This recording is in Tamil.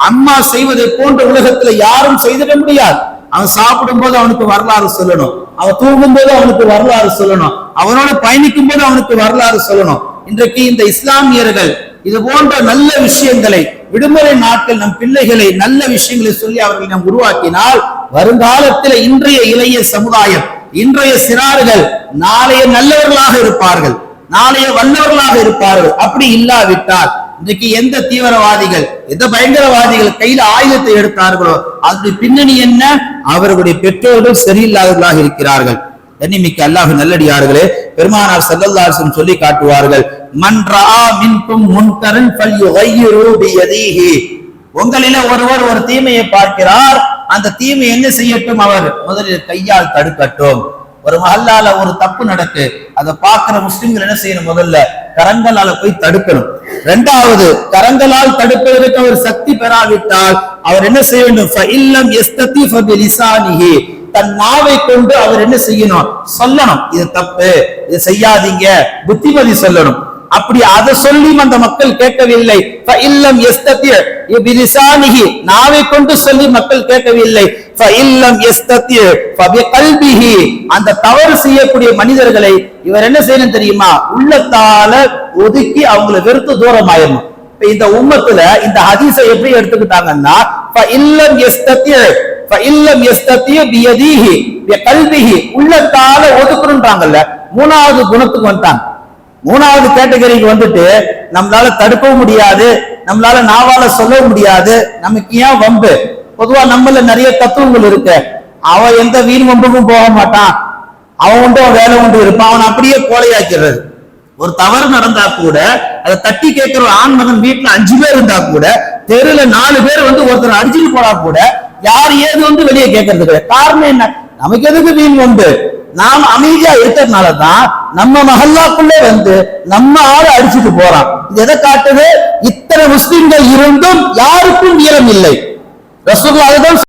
அம்மா செய்வதை போன்ற உலகத்துல யாரும் செய்திட முடியாது. அவன் சாப்பிடும் போது அவனுக்கு வரலாறு சொல்லணும், அவன் தூங்கும் போது அவனுக்கு வரலாறு சொல்லணும், அவனோட பயணிக்கும் போது அவனுக்கு வரலாறு சொல்லணும். இன்றைக்கு இந்த இஸ்லாமியர்கள் இது போன்ற நல்ல விஷயங்களை, விடுமுறை நாட்கள் நம் பிள்ளைகளை நல்ல விஷயங்களை சொல்லி அவர்களை நாம் உருவாக்கினால் வருங்காலத்தில் இன்றைய இளைய சமுதாயம், இன்றைய சிறார்கள் நாளைய நல்லவர்களாக இருப்பார்கள், நாளைய வல்லவர்களாக இருப்பார்கள். அப்படி இல்லாவிட்டால் இன்றைக்கு எந்த தீவிரவாதிகள், எந்த பயங்கரவாதிகள் கையில ஆயுதத்தை எடுத்தார்களோ அதனுடைய பின்னணி என்ன? அவர்களுடைய பெற்றோர்கள் சரியில்லாதவர்களாக இருக்கிறார்கள். கண்ணியமிக்க அல்லாஹ் நல்லடியார்களே, பெருமானார் ஸல்லல்லாஹு அலைஹி வஸல்லம் சொல்லி காட்டுவார்கள், மன் ரஆ மின்கும் முன்கரன் ஃபல்யுகையிரு பியதிஹி. உங்களிலே ஒருவர் ஒரு தீமையை பார்க்கிறார், அந்த தீமை என்ன செய்யட்டும்? அவர் முதலில் கையால் தடுக்கட்டும். ஒரு மஹல்லால ஒரு தப்பு நடக்கு, அதை பார்க்கிற முஸ்லிம்கள் என்ன செய்யணும்? முதல்ல கரங்களால போய் தடுக்கணும். இரண்டாவது, கரங்களால் தடுப்பதற்கு அவர் சக்தி பெறாவிட்டால் அவர் என்ன செய்ய வேண்டும்? ஃபஇல்லம் யஸ்ததி ஃபபிலிசானிஹி, தன் நாவை கொண்டு அவர் என்ன செய்யணும்? சொல்லணும், இது தப்பு, இது செய்யாதீங்க, புத்திமதி சொல்லணும். அப்படி அதை சொல்லி அந்த மக்கள் கேட்கவில்லை, ஃபஇல்லம் யஸ்ததி பிலிசானிஹி, நாவை கொண்டு சொல்லி மக்கள் கேட்கவில்லை, ஃபஇல்லம் யஸ்ததி ஃபபிகல்பிஹி, அந்த தவறு செய்யக்கூடிய மனிதர்களை இவர் என்ன செய்யணும் தெரியுமா? உள்ளத்தால ஒதுக்கி அவங்களை வெறுத்து தூரம் ஆயிடணும். இப்ப இந்த உம்மத்துல இந்த ஹதீஸை எப்படி எடுத்துக்கிட்டாங்கன்னா, ஃபஇல்லம் யஸ்ததி ஃபஇல்லம் யஸ்ததி பியதிஹி பிகல்பிஹி, உள்ளத்தால ஒதுக்குறாங்கல்ல. மூணாவது குணத்துக்கு வந்துட்டாங்க. மூணாவது கேட்டகரிக்கு வந்துட்டு நம்மளால தடுக்கவும் முடியாது, நம்மளால நாவால சொல்லவும் முடியாது, நமக்கு ஏன் வம்பு? பொதுவா நம்மள நிறைய தத்துவங்கள் இருக்கு. அவன் எந்த வீண் வம்புக்கும் போக மாட்டான், அவன் உண்டு வேலை உண்டு இருப்பான், அவன் அப்படியே கோலையாக்கிறது. ஒரு தவறு நடந்தா கூட அதை தட்டி கேட்கிற ஒரு ஆண் மகன் வீட்டுல 5 பேர் இருந்தா கூட, தெருல 4 பேர் வந்து ஒருத்தர் அடிச்சுட்டு போனா கூட யார் ஏது வந்து வெளியே கேட்கறது கிடையாது. காரணம் என்ன? நமக்கு எதுக்கு வீண் வம்பு? நாம் அமைதியா இருக்கிறதுனாலதான் நம்ம மஹல்லாக்குள்ளே வந்து நம்ம ஆளை அடிச்சுட்டு போறான். இது எதை காட்டுது? இத்தனை முஸ்லிம்கள் இருந்தும் யாருக்கும் வீரம் இல்லை. ரசூலுல்லாஹ்